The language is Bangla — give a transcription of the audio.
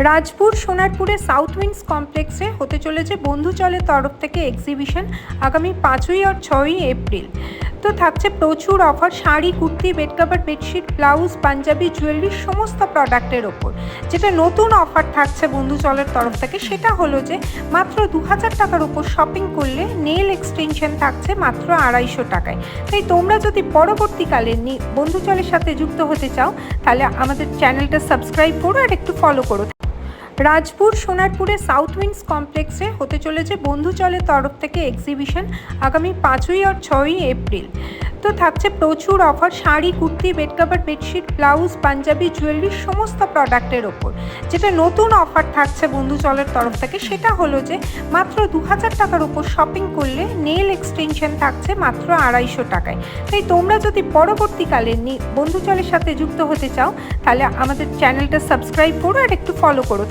রাজপুর সোনারপুরে সাউথ উইন্ডস কমপ্লেক্সে হতে চলেছে বন্ধুচলের তরফ থেকে এক্সিবিশন আগামী 5ই আর 6ই এপ্রিল। তো থাকছে প্রচুর offer, sari, kurti, bed cover, bedsheet, blouse, panjabi, jewellery সমস্ত প্রোডাক্টের ওপর। যেটা নতুন অফার থাকছে বন্ধুচলের তরফ থেকে সেটা হলো যে মাত্র 2000 টাকার উপর শপিং করলে নেল এক্সটেনশন থাকছে মাত্র 250 টাকায়। তাই তোমরা যদি পরবর্তীকালে বন্ধুচলের সাথে যুক্ত হতে চাও তাহলে আমাদের চ্যানেলটা সাবস্ক্রাইব করো আর একটু ফলো করো। রাজপুর সোনারপুরে সাউথ উইন্ডস কমপ্লেক্সে হতে চলেছে বন্ধুচলের তরফ থেকে এক্সিবিশন আগামী 5ই আর 6ই এপ্রিল। তো থাকছে প্রচুর offer, sari, kurti, bed cover, bedsheet, blouse, panjabi, jewellery সমস্ত প্রোডাক্টের ওপর। যেটা নতুন অফার থাকছে বন্ধুচলের তরফ থেকে সেটা হলো যে মাত্র 2000 টাকার উপর শপিং করলে নেল এক্সটেনশন থাকছে মাত্র 250 টাকায়। তাই তোমরা যদি পরবর্তীকালে বন্ধুচলের সাথে যুক্ত হতে চাও তাহলে আমাদের চ্যানেলটা সাবস্ক্রাইব করো আর একটু ফলো করো।